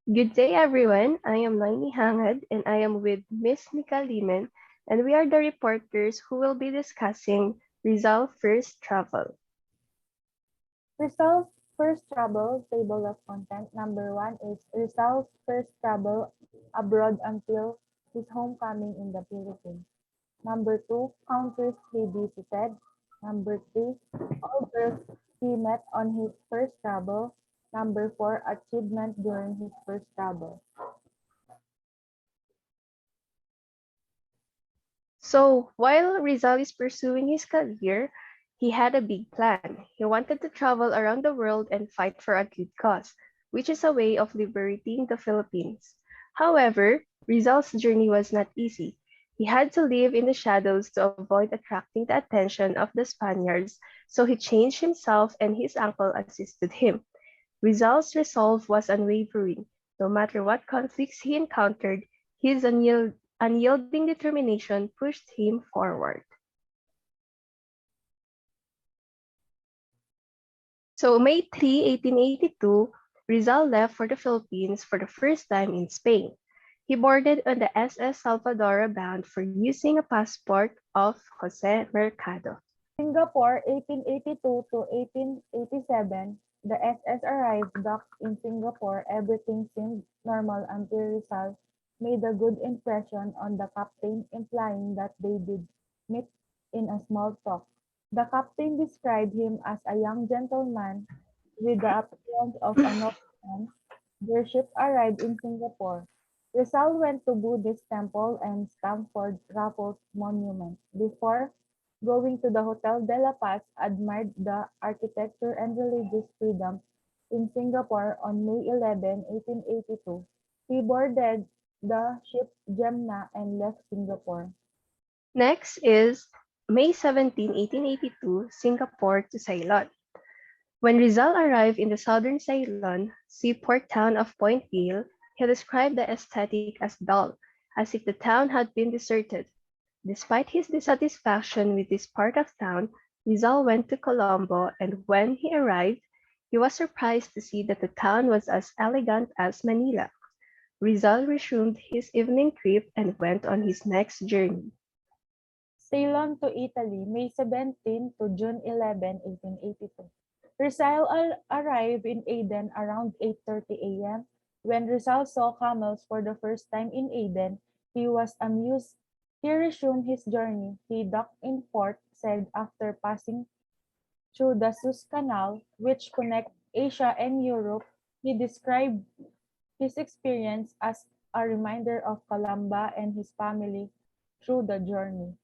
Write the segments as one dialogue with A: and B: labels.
A: Good day, everyone. I am Laini Hangad, and I am with Miss Nika Liman, and we are the reporters who will be discussing Rizal First Travel.
B: Rizal's first travel table of content number one is Rizal's first travel abroad until his homecoming in the Philippines. Number two, countries he visited. Number three, all girls he met on his first travel. Number four, achievement during his first travel.
A: So, while Rizal is pursuing his career, he had a big plan. He wanted to travel around the world and fight for a good cause, which is a way of liberating the Philippines. However, Rizal's journey was not easy. He had to live in the shadows to avoid attracting the attention of the Spaniards, so he changed himself and his uncle assisted him. Rizal's resolve was unwavering. No matter what conflicts he encountered, his unyielding determination pushed him forward. So, May 3, 1882, Rizal left for the Philippines for the first time in Spain. He boarded on the SS Salvador bound for using a passport of Jose Mercado.
B: Singapore, 1882 to 1887, the SS arrived docked in Singapore. Everything seemed normal until Rizal made a good impression on the captain, implying that they did meet in a small talk. The captain described him as a young gentleman with the appearance of a nobleman. Their ship arrived in Singapore. Rizal went to Buddhist temple and Stamford Raffles Monument. Before going to the Hotel de la Paz, admired the architecture and religious freedom in Singapore on May 11, 1882. He boarded the ship Gemna and left Singapore.
A: Next is May 17, 1882, Singapore to Ceylon. When Rizal arrived in the southern Ceylon seaport town of Point Gale, he described the aesthetic as dull, as if the town had been deserted. Despite his dissatisfaction with this part of town, Rizal went to Colombo, and when he arrived, he was surprised to see that the town was as elegant as Manila. Rizal resumed his evening trip and went on his next journey.
B: Ceylon to Italy, May 17 to June 11, 1882. Rizal arrived in Aden around 8:30 a.m. When Rizal saw camels for the first time in Aden, he was amused. He resumed his journey. He docked in Port Said after passing through the Suez Canal, which connects Asia and Europe. He described his experience as a reminder of Columba and his family through the journey.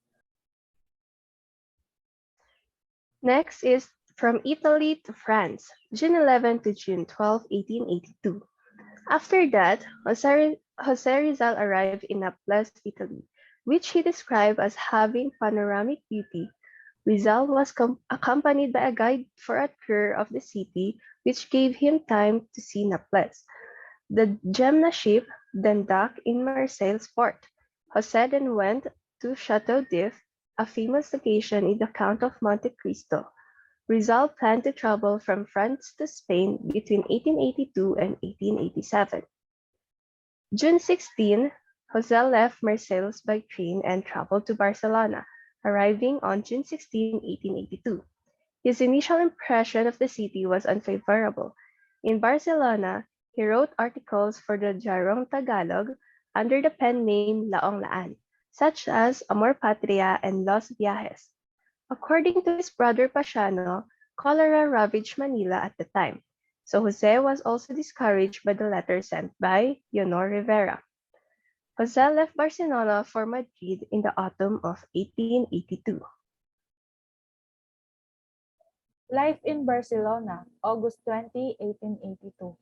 A: Next is From Italy to France, June 11 to June 12, 1882. After that, Jose Rizal arrived in Naples, Italy, which he described as having panoramic beauty. Rizal was accompanied by a guide for a tour of the city, which gave him time to see Naples. The Gemna ship then docked in Marseille's port. Jose then went to Chateau d'If, a famous location in the Count of Monte Cristo. Rizal planned to travel from France to Spain between 1882 and 1887. June 16, Jose left Marseilles by train and traveled to Barcelona, arriving on June 16, 1882. His initial impression of the city was unfavorable. In Barcelona, he wrote articles for the Jarong Tagalog under the pen name Laong Laan, such as Amor Patria and Los Viajes. According to his brother Pasiano, cholera ravaged Manila at the time, so Jose was also discouraged by the letter sent by Leonor Rivera. Jose left Barcelona for Madrid in the autumn of 1882.
B: Life in Barcelona, August 20, 1882.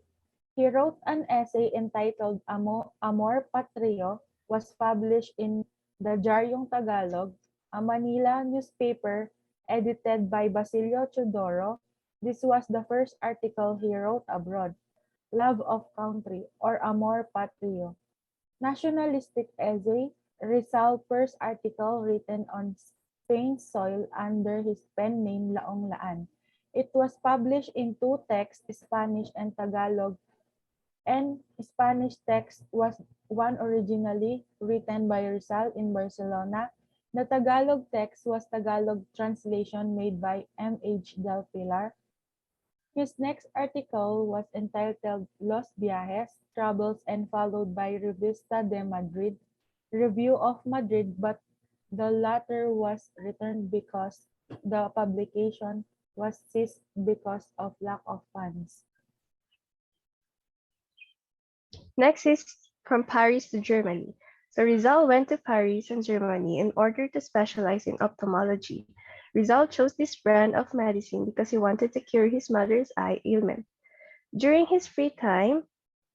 B: He wrote an essay entitled Amor Patrio, was published in the Jaryong Tagalog, a Manila newspaper edited by Basilio Chodoro. This was the first article he wrote abroad. Love of Country or Amor Patrio. Nationalistic essay, Rizal first article written on Spain's soil under his pen name Laong Laan. It was published in two texts, Spanish and Tagalog, and Spanish text was one originally written by Rizal in Barcelona. The Tagalog text was Tagalog translation made by M.H. Del Pilar. His next article was entitled Los Viajes, Travels, and followed by Revista de Madrid, Review of Madrid, but the latter was returned because the publication was ceased because of lack of funds.
A: Next is from Paris to Germany. So Rizal went to Paris and Germany in order to specialize in ophthalmology. Rizal chose this brand of medicine because he wanted to cure his mother's eye ailment. During his free time,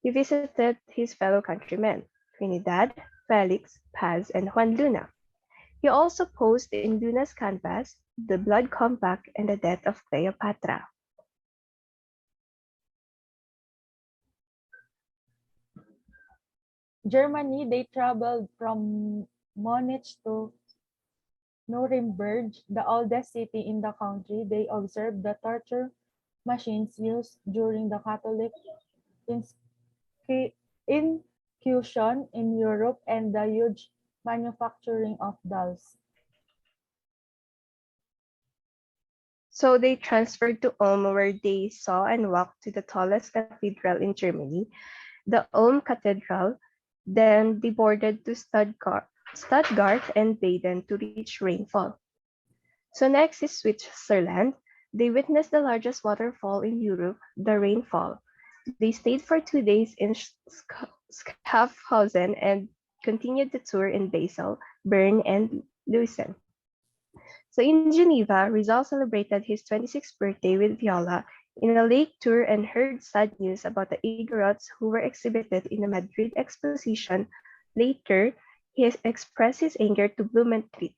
A: he visited his fellow countrymen, Trinidad, Felix, Paz, and Juan Luna. He also posed in Luna's canvas, The Blood Compact and the Death of Cleopatra.
B: Germany, they traveled from Munich to Nuremberg, the oldest city in the country. They observed the torture machines used during the Catholic inquisition in Europe and the huge manufacturing of dolls.
A: So they transferred to Ulm where they saw and walked to the tallest cathedral in Germany, the Ulm Cathedral. Then they boarded to Stuttgart and Baden to reach rainfall. So next is Switzerland. They witnessed the largest waterfall in Europe, the rainfall. They stayed for 2 days in Schaffhausen and continued the tour in Basel, Bern, and Lucerne. So in Geneva, Rizal celebrated his 26th birthday with Viola in a lake tour and heard sad news about the Igorots who were exhibited in the Madrid exposition. Later, he expressed his anger to Blumentritt.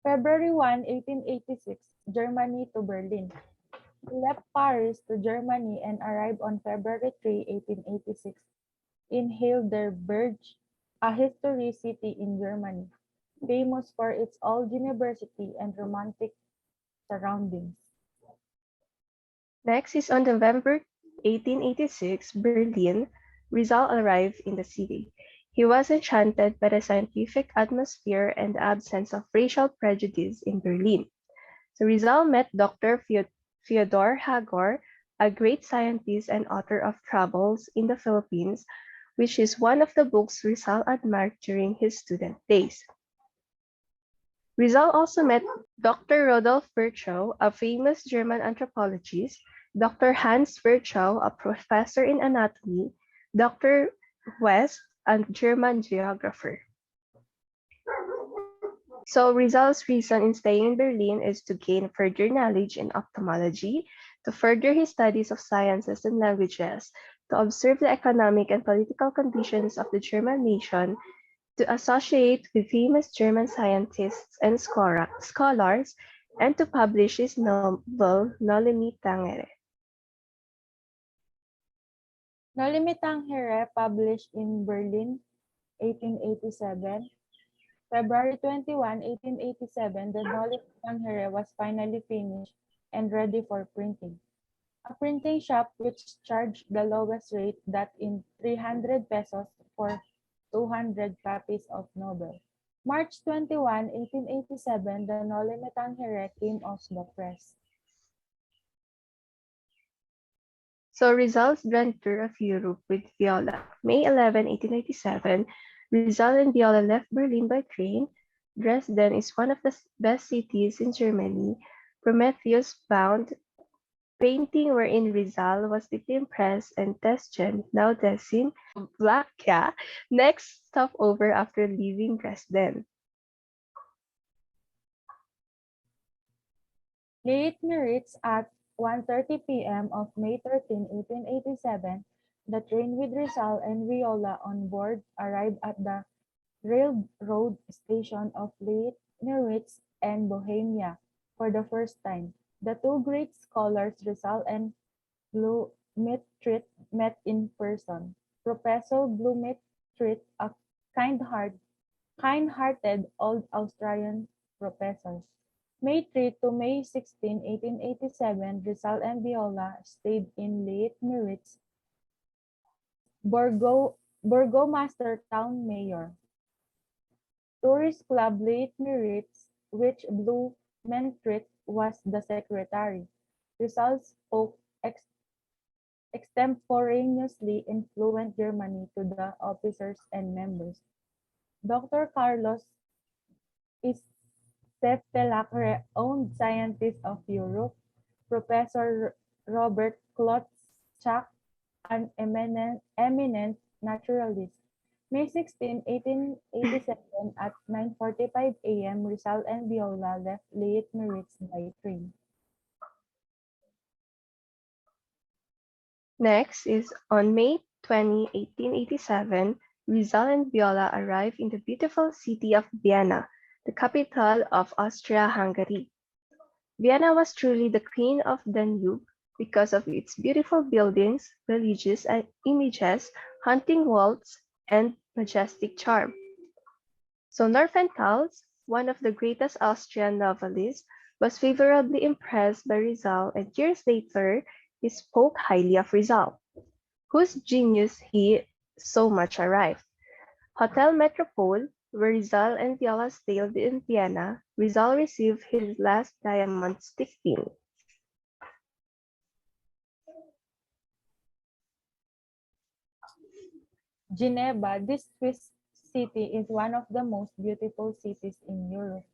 B: February 1, 1886, Germany to Berlin. He left Paris to Germany and arrived on February 3, 1886, in Heidelberg, a historic city in Germany, famous for its old university and romantic surroundings.
A: Next is on November 1886, Berlin. Rizal arrived in the city. He was enchanted by the scientific atmosphere and the absence of racial prejudice in Berlin. So Rizal met Dr. Fyodor Hagor, a great scientist and author of Travels in the Philippines, which is one of the books Rizal admired during his student days. Rizal also met Dr. Rodolph Virchow, a famous German anthropologist, Dr. Hans Virchow, a professor in anatomy, Dr. West, a German geographer. So Rizal's reason in staying in Berlin is to gain further knowledge in ophthalmology, to further his studies of sciences and languages, to observe the economic and political conditions of the German nation, to associate with famous German scientists and scholars, and to publish his novel Noli Me Tangere.
B: Noli Me Tangere, published in Berlin, 1887. February 21, 1887, the Noli Me Tangere was finally finished and ready for printing. A printing shop which charged the lowest rate, that in 300 pesos for 200 copies of novel. March 21, 1887, the Noli Me Tangere came off the press.
A: So Rizal's grand tour of Europe with Viola. May 11, 1897, Rizal and Viola left Berlin by train. Dresden is one of the best cities in Germany. Prometheus bound painting wherein Rizal was deeply impressed, and Teschen, now Tessin, Czechoslovakia, next stopover after leaving Dresden.
B: Leitmeritz at 1:30 p.m. of May 13, 1887, the train with Rizal and Viola on board arrived at the railroad station of Leitmeritz and Bohemia for the first time. The two great scholars, Rizal and Blumentritt, met in person. Professor Blumentritt, a kind-hearted old Austrian professor, May 3 to May 16, 1887, Rizal and Viola stayed in Leyte Merit's Burgomaster Town Mayor. Tourist Club Leyte Merit's, which Blumentritt was the secretary. Rizal spoke extemporaneously in fluent German to the officers and members. Dr. Carlos Istepelac, renowned scientist of Europe, Professor Robert Klotschak, an eminent naturalist. May 16, 1887, at 9:45 a.m., Rizal and Viola left Leyte Meritz by train.
A: Next is on May 20, 1887, Rizal and Viola arrived in the beautiful city of Vienna, the capital of Austria-Hungary. Vienna was truly the queen of Danube because of its beautiful buildings, religious images, hunting walls, and majestic charm. So Norfentals, one of the greatest Austrian novelists, was favorably impressed by Rizal, and years later he spoke highly of Rizal, whose genius he so much arrived. Hotel Metropole, where Rizal and Viola stayed in Vienna, Rizal received his last diamond stick pin.
B: Geneva, this Swiss city is one of the most beautiful cities in Europe,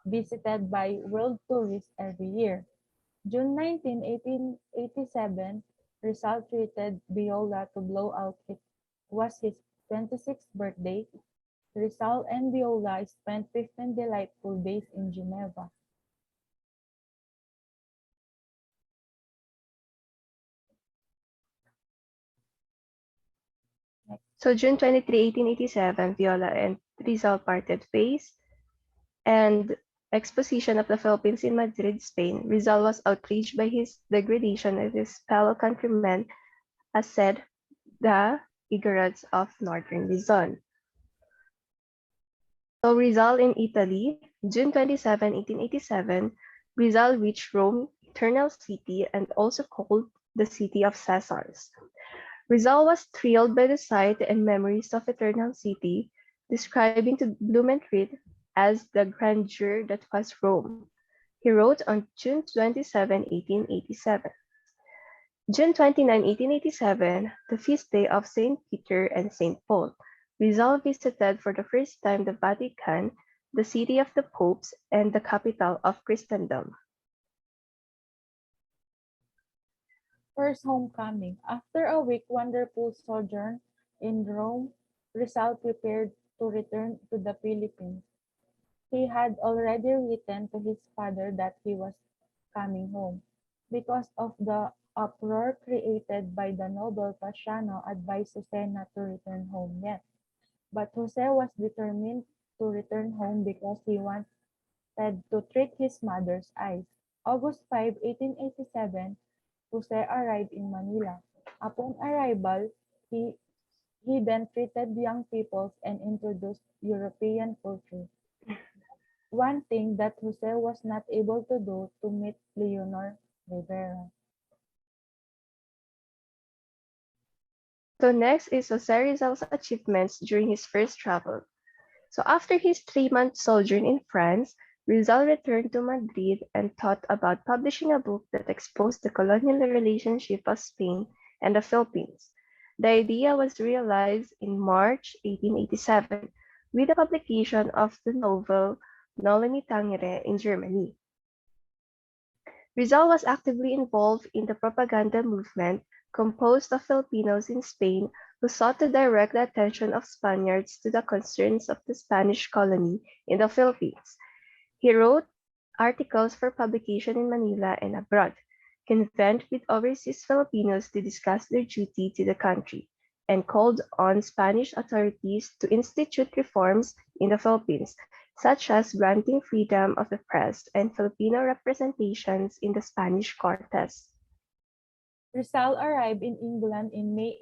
B: visited by world tourists every year. June 19, 1887, Rizal treated Viola to blow out. It was his 26th birthday. Rizal and Viola spent 15 delightful days in Geneva.
A: So June 23, 1887, Viola and Rizal parted ways, and exposition of the Philippines in Madrid, Spain. Rizal was outraged by his degradation of his fellow countrymen, as said the ignorance of northern Luzon. So Rizal in Italy, June 27, 1887, Rizal reached Rome, Eternal City, and also called the City of Caesars. Rizal was thrilled by the sight and memories of Eternal City, describing to Blumentritt as the grandeur that was Rome. He wrote on June 27, 1887. June 29, 1887, the feast day of St. Peter and St. Paul. Rizal visited for the first time the Vatican, the city of the popes, and the capital of Christendom.
B: First homecoming. After a week wonderful sojourn in Rome, Rizal prepared to return to the Philippines. He had already written to his father that he was coming home. Because of the uproar created by the noble Pasiano advised Jose not to return home yet. But Jose was determined to return home because he wanted to treat his mother's eyes. August 5, 1887, Jose arrived in Manila. Upon arrival, he, he then treated young peoples and introduced European culture. One thing that Jose was not able to do to meet Leonor Rivera.
A: So next is Jose Rizal's achievements during his first travel. So after his 3-month sojourn in France, Rizal returned to Madrid and thought about publishing a book that exposed the colonial relationship of Spain and the Philippines. The idea was realized in March 1887 with the publication of the novel Noli Tangere in Germany. Rizal was actively involved in the propaganda movement composed of Filipinos in Spain who sought to direct the attention of Spaniards to the concerns of the Spanish colony in the Philippines. He wrote articles for publication in Manila and abroad, convened with overseas Filipinos to discuss their duty to the country, and called on Spanish authorities to institute reforms in the Philippines, such as granting freedom of the press and Filipino representations in the Spanish Cortes.
B: Rizal arrived in England in May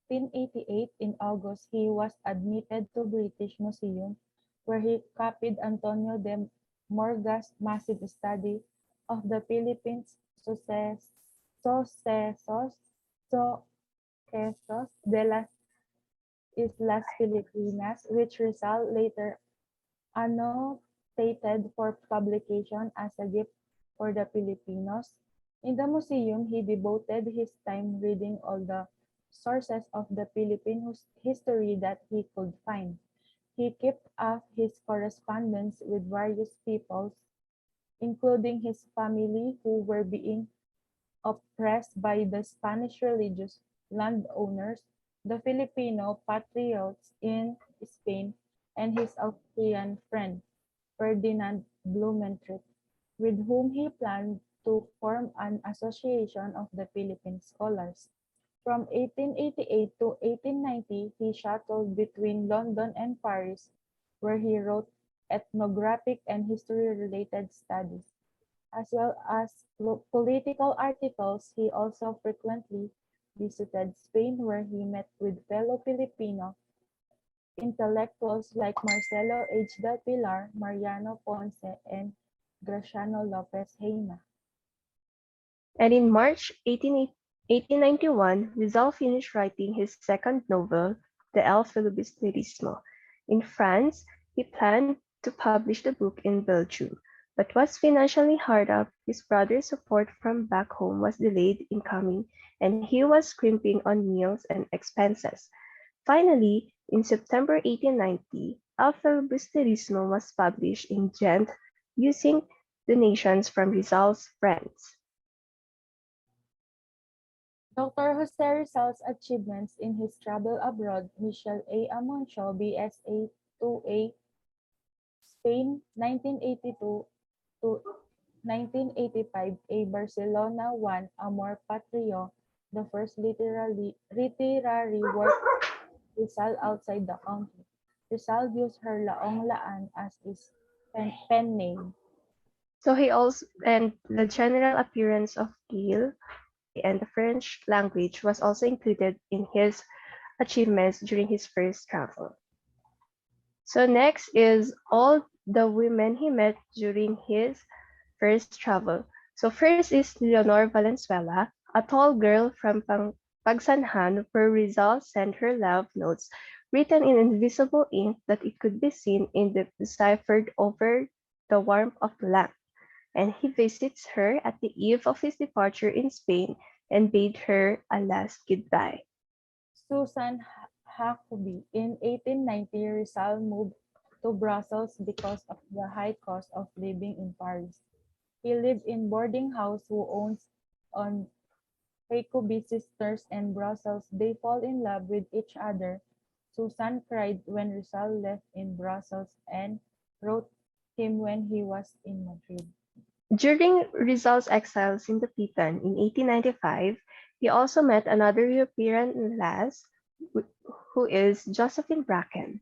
B: 1888. In August, he was admitted to British Museum, where he copied Antonio de Morga's massive study of the Philippines, sucesos, sucesos de las Islas Filipinas, which Rizal later annotated for publication as a gift for the Filipinos. In the museum, he devoted his time reading all the sources of the Philippine history that he could find. He kept up his correspondence with various peoples, including his family who were being oppressed by the Spanish religious landowners, the Filipino patriots in Spain, and his Austrian friend, Ferdinand Blumentritt, with whom he planned to form an association of the Philippine scholars. From 1888 to 1890, he shuttled between London and Paris, where he wrote ethnographic and history-related studies. As well as political articles, he also frequently visited Spain, where he met with fellow Filipino intellectuals like Marcelo H. del Pilar, Mariano Ponce, and Graciano Lopez Heina.
A: And in March 1891, Rizal finished writing his second novel, The El Filibusterismo. In France, he planned to publish the book in Belgium, but was financially hard up. His brother's support from back home was delayed in coming, and he was scrimping on meals and expenses. Finally, in September 1890, El Filibusterismo was published in Ghent using donations from Rizal's friends.
B: Dr. Jose Rizal's achievements in his travel abroad, Michel A. Amoncho, BSA 2A, Spain, 1982 to 1985, A. Barcelona 1, Amor Patrio, the first literary work of Rizal outside the country. Rizal used her Laong Laan as his pen name.
A: So he also and the general appearance of Gil and the French language was also included in his achievements during his first travel. So next is all the women he met during his first travel. So first is Leonor Valenzuela, a tall girl from Pagsanhan, where Rizal sent her love notes written in invisible ink that it could be seen in the deciphered over the warmth of the lamp. And he visits her at the eve of his departure in Spain and bade her a last goodbye.
B: Susan Huckabee. In 1890, Rizal moved to Brussels because of the high cost of living in Paris. He lived in boarding house who owns on Huckabee sisters and Brussels. They fall in love with each other. Susan cried when Rizal left in Brussels and wrote him when he was in Madrid.
A: During Rizal's exiles in the Pitan in 1895, he also met another European lass who is Josephine Bracken.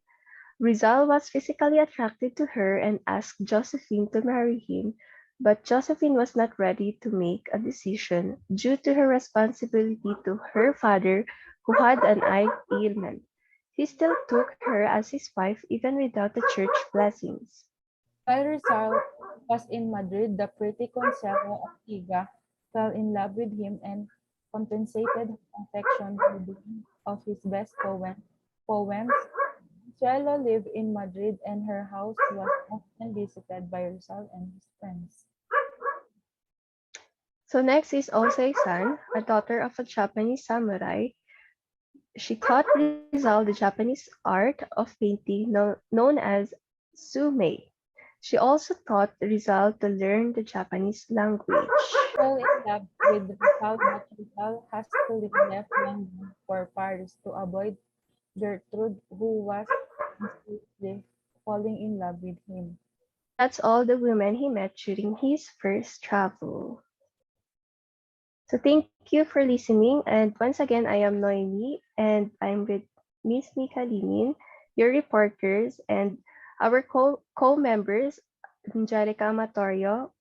A: Rizal was physically attracted to her and asked Josephine to marry him, but Josephine was not ready to make a decision due to her responsibility to her father who had an eye ailment. He still took her as his wife even without the church blessings.
B: While Rizal was in Madrid, the pretty Consuelo Ortiga fell in love with him and compensated her affection with one of his best poems. Consuelo lived in Madrid and her house was often visited by Rizal and his friends.
A: So next is Osei-san, a daughter of a Japanese samurai. She taught Rizal the Japanese art of painting known as sumei. She also taught Rizal to learn the Japanese language.
B: Fell in love with Rizal, but Rizal hastily left London for Paris to avoid Gertrude, who was constantly falling in love with him.
A: And that's all the women he met during his first travel. So thank you for listening. And once again, I am Noemi and I'm with Miss Nika Limin, your reporters, and our co-members, Angelica Amatorio,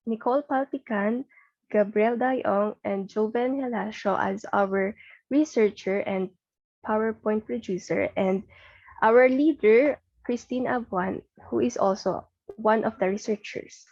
A: Nicole Palpican, Gabriel Dayong, and Joven Helasio as our researcher and PowerPoint producer, and our leader, Christine Abuan, who is also one of the researchers.